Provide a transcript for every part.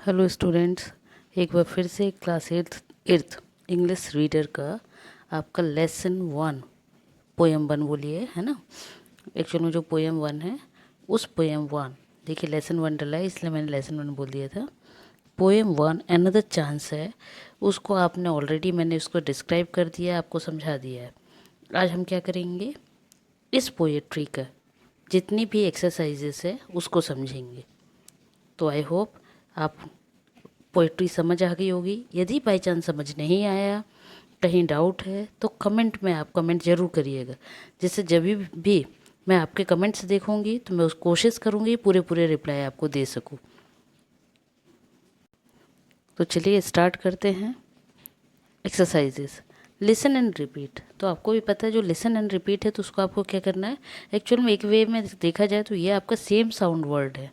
Hello students, एक बार फिर से क्लास एट्थ इंग्लिश रीडर का आपका लेसन वन पोएम वन बोलिए, है ना। एक्चुअल में जो पोएम वन है उस पोएम वन, देखिए लेसन वन डला है इसलिए मैंने लेसन वन बोल दिया था। पोएम वन अनदर चांस है, उसको आपने ऑलरेडी मैंने उसको डिस्क्राइब कर दिया, आपको समझा दिया है। आज हम क्या करेंगे, इस पोएट्री का जितनी भी एक्सरसाइजेस है उसको समझेंगे। तो आई होप आप पोइट्री समझ आ गई होगी। यदि बाई चांस समझ नहीं आया, कहीं डाउट है, तो कमेंट में आप कमेंट ज़रूर करिएगा, जिससे जब भी मैं आपके कमेंट्स देखूंगी तो मैं उस कोशिश करूंगी पूरे पूरे रिप्लाई आपको दे सकूं। तो चलिए स्टार्ट करते हैं एक्सरसाइजेस। लिसन एंड रिपीट, तो आपको भी पता है जो लिसन एंड रिपीट है तो उसको आपको क्या करना है। एक्चुअल में एक वे में देखा जाए तो ये आपका सेम साउंड वर्ड है।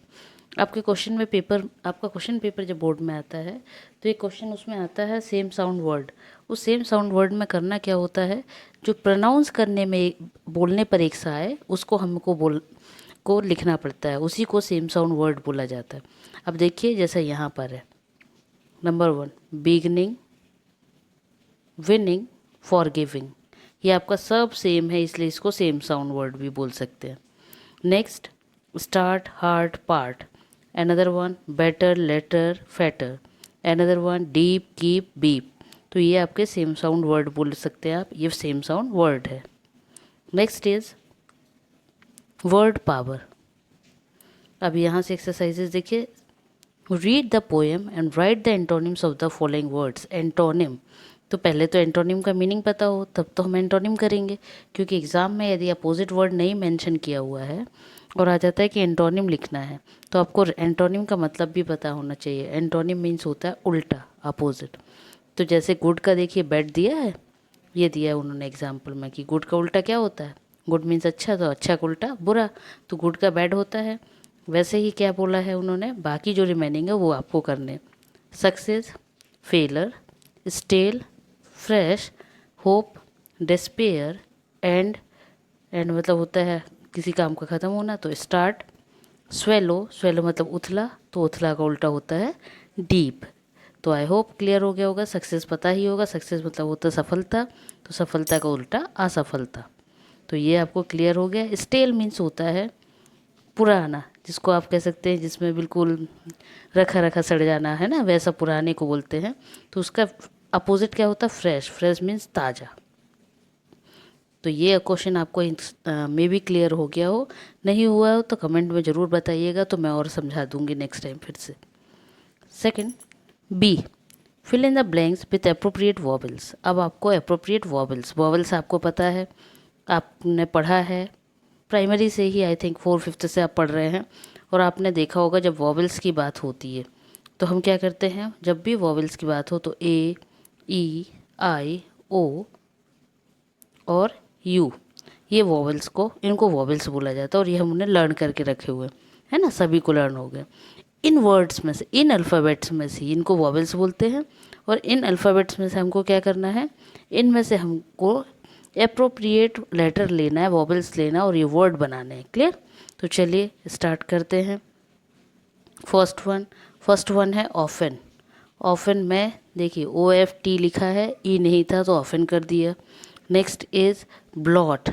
आपके क्वेश्चन में आपका क्वेश्चन पेपर जब बोर्ड में आता है तो एक क्वेश्चन उसमें आता है सेम साउंड वर्ड। उस सेम साउंड वर्ड में करना क्या होता है, जो प्रोनाउंस करने में बोलने पर एक सा आए उसको हमको को लिखना पड़ता है, उसी को सेम साउंड वर्ड बोला जाता है। अब देखिए जैसा यहाँ पर है, नंबर 1 बिगनिंग, विनिंग, फॉरगिविंग, ये आपका सब सेम है इसलिए इसको सेम साउंड वर्ड भी बोल सकते हैं। Next start, heart, part, another one better, later, fatter, another one deep, keep, beep। तो ये आपके सेम साउंड वर्ड बोल सकते हैं आप, ये सेम साउंड वर्ड है। Next is word power. अब यहाँ से एक्सरसाइजेज देखिए, read the poem and right the antonyms of the following words. Antonym, तो पहले तो एंटोनिम का मीनिंग पता हो तब तो हम एंटोनिम करेंगे, क्योंकि एग्जाम में यदि अपोजिट वर्ड नहीं मेंशन किया हुआ है और आ जाता है कि एंटोनिम लिखना है तो आपको एंटोनिम का मतलब भी पता होना चाहिए। एंटोनिम मीन्स होता है उल्टा, अपोजिट। तो जैसे गुड का देखिए बैड दिया है, ये दिया है उन्होंने एग्जाम्पल में कि गुड का उल्टा क्या होता है। गुड मीन्स अच्छा, तो अच्छा का उल्टा बुरा, तो गुड का बैड होता है। वैसे ही क्या बोला है उन्होंने, बाकी जो रिमेनिंग है वो आपको करने। Success, failure, stale, fresh, hope, despair, and मतलब होता है किसी काम का ख़त्म होना, तो स्टार्ट। स्वेलो, स्वेलो मतलब उथला, तो उथला का उल्टा होता है डीप। तो आई होप क्लियर हो गया होगा। सक्सेस पता ही होगा, सक्सेस मतलब होता है सफलता, तो सफलता का उल्टा असफलता। तो ये आपको क्लियर हो गया। स्टेल मीन्स होता है पुराना, जिसको आप कह सकते हैं जिसमें बिल्कुल रखा रखा सड़ जाना है ना, वैसा पुराने को बोलते हैं। तो उसका अपोजिट क्या होता है, फ्रेश। फ्रेश मीन्स ताज़ा। तो ये क्वेश्चन आपको मे भी क्लियर हो गया हो, नहीं हुआ हो तो कमेंट में ज़रूर बताइएगा, तो मैं और समझा दूंगी नेक्स्ट टाइम फिर से। Second, B, fill in the blanks with appropriate vowels. अब आपको अप्रोप्रिएट वॉवल्स, वॉवल्स आपको पता है, आपने पढ़ा है प्राइमरी से ही, आई थिंक 4th-5th से आप पढ़ रहे हैं, और आपने देखा होगा जब वॉवल्स की बात होती है तो हम क्या करते हैं, जब भी वॉवल्स की बात हो तो ए, ई, आई, ओ और यू, ये वॉवल्स को, इनको वॉवल्स बोला जाता है, और ये हमने लर्न करके रखे हुए है ना, सभी को लर्न हो गए। इन वर्ड्स में से, इन अल्फ़ाबेट्स में से इनको वॉवल्स बोलते हैं, और इन अल्फ़ाबेट्स में से हमको क्या करना है, इनमें से हमको अप्रोप्रिएट लेटर लेना है, वॉवल्स लेना और ये वर्ड बनाने हैं। क्लियर? तो चलिए स्टार्ट करते हैं। फर्स्ट वन है ऑफन। ऑफन में देखिए OFT लिखा है, ई नहीं था तो ऑफन कर दिया। नेक्स्ट इज़ ब्लॉट,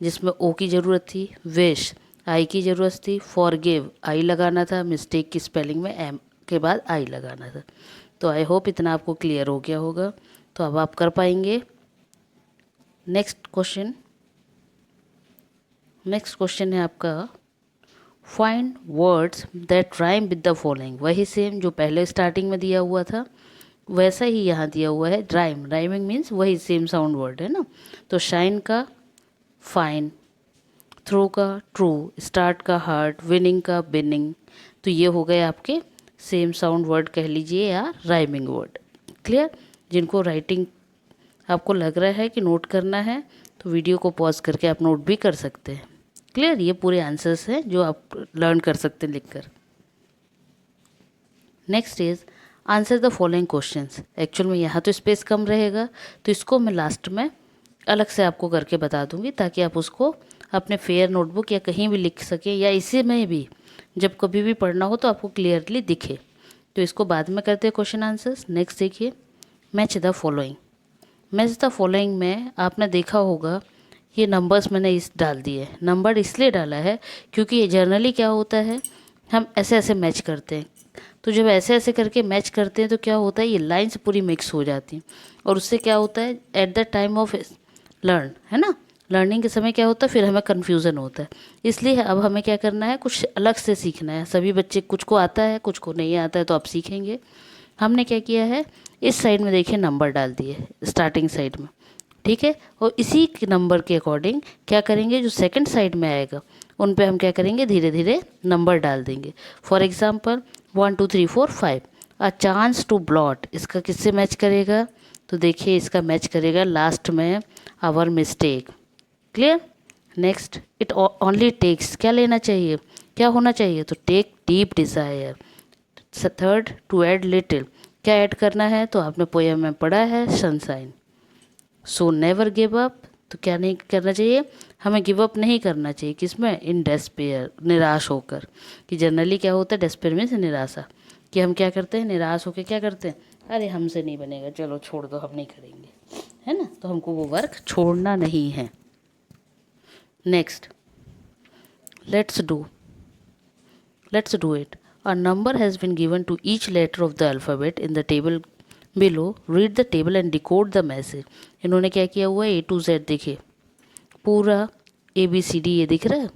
जिसमें ओ की ज़रूरत थी। विश, आई की ज़रूरत थी। फॉरगिव, आई लगाना था, मिस्टेक की स्पेलिंग में एम के बाद आई लगाना था। तो आई होप इतना आपको क्लियर हो गया होगा, तो अब आप कर पाएंगे। नेक्स्ट क्वेश्चन है आपका, find words that rhyme with the following. वही सेम जो पहले स्टार्टिंग में दिया हुआ था वैसा ही यहाँ दिया हुआ है, राइम। राइमिंग मीन्स वही सेम साउंड वर्ड है ना। तो शाइन का फाइन, थ्रू का ट्रू, स्टार्ट का हार्ट, विनिंग का बिनिंग। तो ये हो गए आपके सेम साउंड वर्ड कह लीजिए या राइमिंग वर्ड। क्लियर? जिनको राइटिंग आपको लग रहा है कि नोट करना है तो वीडियो को पॉज करके आप नोट भी कर सकते हैं। क्लियर? ये पूरे आंसर्स हैं जो आप लर्न कर सकते हैं लिखकर। Next is answer the following questions. Actual में यहाँ तो स्पेस कम रहेगा तो इसको मैं लास्ट में अलग से आपको करके बता दूंगी, ताकि आप उसको अपने फेयर नोटबुक या कहीं भी लिख सकें, या इसी में भी जब कभी भी पढ़ना हो तो आपको क्लियरली दिखे। तो इसको बाद में करते हैं क्वेश्चन आंसर्स। नेक्स्ट देखिए, match the following. Match the following में आपने देखा होगा ये नंबर्स मैंने इस डाल दिए। नंबर इसलिए डाला है क्योंकि ये जनरली क्या होता है, हम ऐसे ऐसे मैच करते हैं। तो जब ऐसे ऐसे करके मैच करते हैं तो क्या होता है, ये लाइन्स पूरी मिक्स हो जाती हैं और उससे क्या होता है, at the time of learn, है ना, लर्निंग के समय क्या होता है, फिर हमें कन्फ्यूज़न होता है। इसलिए अब हमें क्या करना है, कुछ अलग से सीखना है। सभी बच्चे, कुछ को आता है कुछ को नहीं आता है, तो आप सीखेंगे। हमने क्या किया है, इस साइड में देखिए नंबर डाल दिए स्टार्टिंग साइड में, ठीक है। और इसी नंबर के अकॉर्डिंग क्या करेंगे, जो सेकंड साइड में आएगा उन पे हम क्या करेंगे, धीरे धीरे नंबर डाल देंगे। For example 1 2 3 4 5, a chance to blot, इसका किससे मैच करेगा, तो देखिए इसका मैच करेगा लास्ट में our mistake. Clear. Next, it only takes, क्या लेना चाहिए, क्या होना चाहिए, तो take deep desire. Third, to add little, क्या ऐड करना है, तो आपने पोएम में पढ़ा है sunshine. So never give up, तो क्या नहीं करना चाहिए, हमें गिव अप नहीं करना चाहिए, किसमें, इन डेस्पेयर, निराश होकर। कि जनरली क्या होता है, डेस्पेयर में से निराशा, कि हम क्या करते हैं, निराश होकर क्या करते हैं, अरे हमसे नहीं बनेगा, चलो छोड़ दो, हम नहीं करेंगे, है ना। तो हमको वो वर्क छोड़ना नहीं है। Next, let's do it. A number has been given to each letter of the alphabet in the table below. Read the table and decode the message. इन्होंने क्या किया हुआ है, A to Z देखिए पूरा ABCD ये दिख रहा है,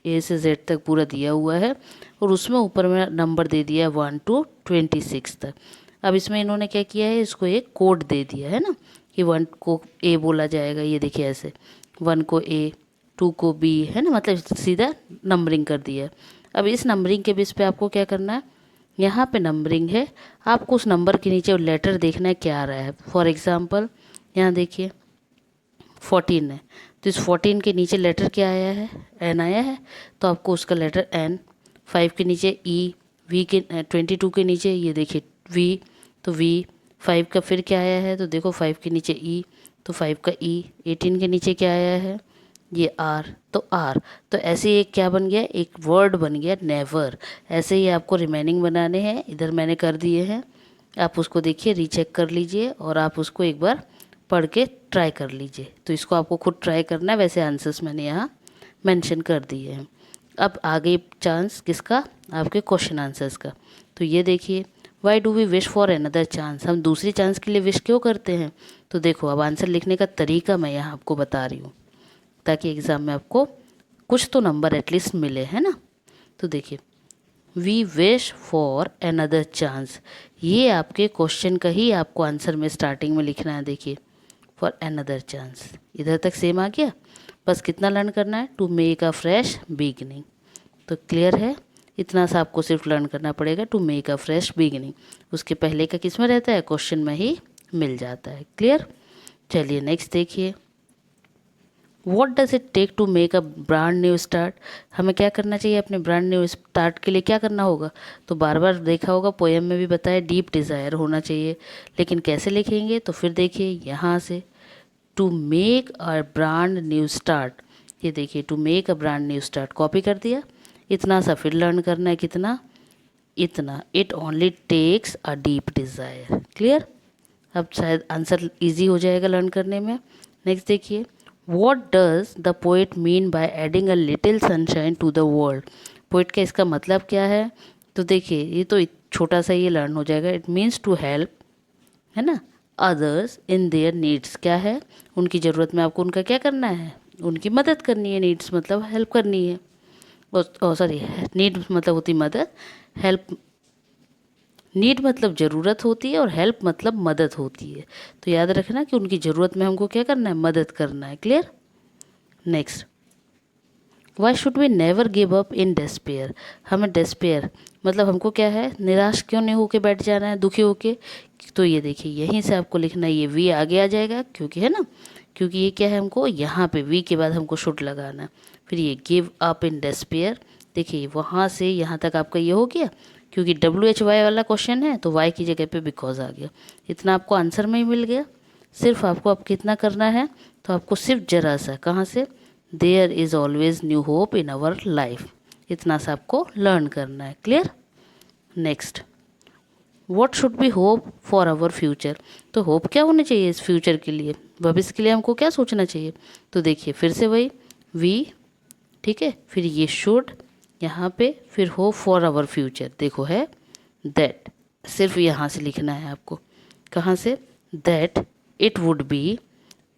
A से Z तक पूरा दिया हुआ है और उसमें ऊपर में नंबर दे दिया है 1 to 26 तक। अब इसमें इन्होंने क्या किया है, इसको एक कोड दे दिया है ना, कि 1 को A बोला जाएगा, ये देखिए ऐसे 1 को A, 2 को B, है ना, मतलब सीधा नंबरिंग कर दिया है। अब इस नंबरिंग के बेस पे आपको क्या करना है, यहाँ पे नंबरिंग है, आपको उस नंबर के नीचे लेटर देखना है क्या आ रहा है। फॉर एग्जांपल यहाँ देखिए 14 है, तो इस 14 के नीचे लेटर क्या आया है, एन आया है, तो आपको उसका लेटर एन। 5 के नीचे ई, वी के 22 के नीचे ये देखिए वी, तो वी। 5 का फिर क्या आया है, तो देखो 5 के नीचे ई, तो 5 का ई। 18 के नीचे क्या आया है, ये आर, तो आर। तो ऐसे एक क्या बन गया, एक वर्ड बन गया नेवर। ऐसे ही आपको रिमेनिंग बनाने हैं, इधर मैंने कर दिए हैं, आप उसको देखिए, रीचेक कर लीजिए और आप उसको एक बार पढ़ के ट्राई कर लीजिए। तो इसको आपको खुद ट्राई करना है, वैसे आंसर्स मैंने यहाँ मेंशन कर दिए हैं। अब आगे चांस किसका, आपके क्वेश्चन आंसर्स का। तो ये देखिए, why do we wish for another chance, हम दूसरी चांस के लिए विश क्यों करते हैं। तो देखो अब आंसर लिखने का तरीका मैं यहाँ आपको बता रही हूँ, ताकि एग्ज़ाम में आपको कुछ तो नंबर एटलीस्ट मिले, है ना। तो देखिए, we wish for another chance, ये आपके क्वेश्चन का ही आपको आंसर में स्टार्टिंग में लिखना है। देखिए फॉर अनदर चांस, इधर तक सेम आ गया। बस कितना लर्न करना है, to make a fresh beginning. तो क्लियर है, इतना सा आपको सिर्फ लर्न करना पड़ेगा, to make a fresh beginning. उसके पहले का किस में रहता है, क्वेश्चन में ही मिल जाता है। क्लियर। चलिए नेक्स्ट देखिए, what does it take to make a brand new start, हमें क्या करना चाहिए, अपने ब्रांड न्यू स्टार्ट के लिए क्या करना होगा। तो बार बार देखा होगा, पोएम में भी बताया, डीप डिज़ायर होना चाहिए। लेकिन कैसे लिखेंगे, तो फिर देखिए यहाँ से, to make a brand new start, ये देखिए to make a brand new start, copy कर दिया। इतना सा फिर लर्न करना है, कितना, इतना, it only takes a deep desire. Clear. अब शायद आंसर इजी हो जाएगा लर्न करने में। नेक्स्ट देखिए, what does the poet mean by adding a little sunshine to the world, poet का इसका मतलब क्या है। तो देखिए ये तो छोटा सा ये लर्न हो जाएगा, इट मीन्स टू हेल्प, है ना, अदर्स इन देयर नीड्स, क्या है, उनकी ज़रूरत में आपको उनका क्या करना है, उनकी मदद करनी है। नीड्स मतलब हेल्प करनी है, सॉरी, नीड मतलब होती मदद, हेल्प, नीड मतलब ज़रूरत होती है और हेल्प मतलब मदद होती है। तो याद रखना कि उनकी ज़रूरत में हमको क्या करना है, मदद करना है। Clear. Next, why should we never give up in despair, हमें डेस्पेयर मतलब हमको क्या है, निराश क्यों नहीं होके बैठ जाना है, दुखी होके। तो ये देखिए यहीं से आपको लिखना है, ये वी आगे आ जाएगा, क्योंकि है ना, क्योंकि ये क्या है, हमको यहाँ पे वी के बाद हमको शुड लगाना है। फिर ये गिव अप इन डेस्पेयर, देखिए वहाँ से यहाँ तक आपका ये हो गया, क्योंकि WHY वाला क्वेश्चन है तो वाई की जगह पे बिकॉज आ गया। इतना आपको आंसर में ही मिल गया। सिर्फ आपको अब कितना करना है, तो आपको सिर्फ जरा सा, कहाँ से, there is always new hope in our life, इतना सा आपको लर्न करना है। Clear. Next, what should be hope for our future. तो होप क्या होनी चाहिए इस फ्यूचर के लिए, भविष्य के लिए हमको क्या सोचना चाहिए। तो देखिए फिर से वही वी, ठीक है, फिर ये शुड यहाँ पे, फिर होप फॉर आवर फ्यूचर देखो है दैट, सिर्फ यहाँ से लिखना है आपको, कहाँ से, that it would be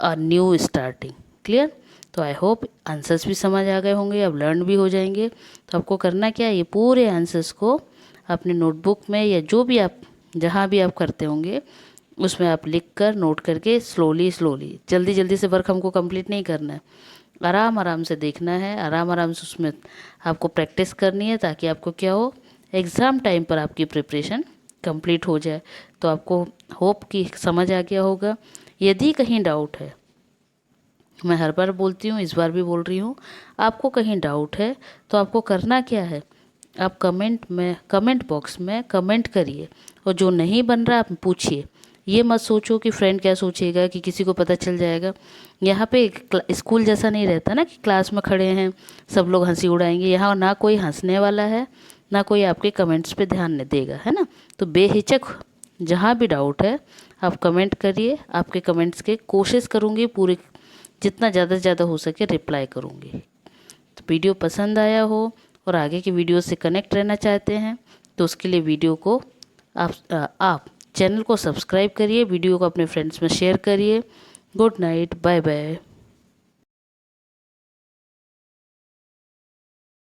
a new starting. Clear. तो आई होप आंसर्स भी समझ आ गए होंगे, अब लर्न भी हो जाएंगे। तो आपको करना क्या है, ये पूरे आंसर्स को अपने नोटबुक में या जो भी आप जहाँ भी आप करते होंगे उसमें आप लिख कर नोट करके स्लोली स्लोली, जल्दी जल्दी से वर्क हमको कंप्लीट नहीं करना है, आराम आराम से देखना है, आराम आराम से उसमें आपको प्रैक्टिस करनी है, ताकि आपको क्या हो, एग्ज़ाम टाइम पर आपकी प्रिपरेशन कंप्लीट हो जाए। तो आपको होप की समझ आ गया होगा। यदि कहीं डाउट है, मैं हर बार बोलती हूँ, इस बार भी बोल रही हूँ, आपको कहीं डाउट है तो आपको करना क्या है, आप कमेंट बॉक्स में कमेंट करिए, और जो नहीं बन रहा आप पूछिए। ये मत सोचो कि फ्रेंड क्या सोचेगा, कि किसी को पता चल जाएगा। यहाँ पे स्कूल जैसा नहीं रहता ना कि क्लास में खड़े हैं सब लोग हंसी उड़ाएंगे, यहाँ ना कोई हंसने वाला है, ना कोई आपके कमेंट्स पे ध्यान नहीं देगा, है ना। तो बेहिचक जहाँ भी डाउट है आप कमेंट करिए, आपके कमेंट्स के कोशिश करूँगी पूरे, जितना ज़्यादा से ज़्यादा हो सके रिप्लाई करूँगी। तो वीडियो पसंद आया हो और आगे की वीडियो से कनेक्ट रहना चाहते हैं तो उसके लिए वीडियो को आप चैनल को सब्सक्राइब करिए, वीडियो को अपने फ्रेंड्स में शेयर करिए। Good night, bye bye.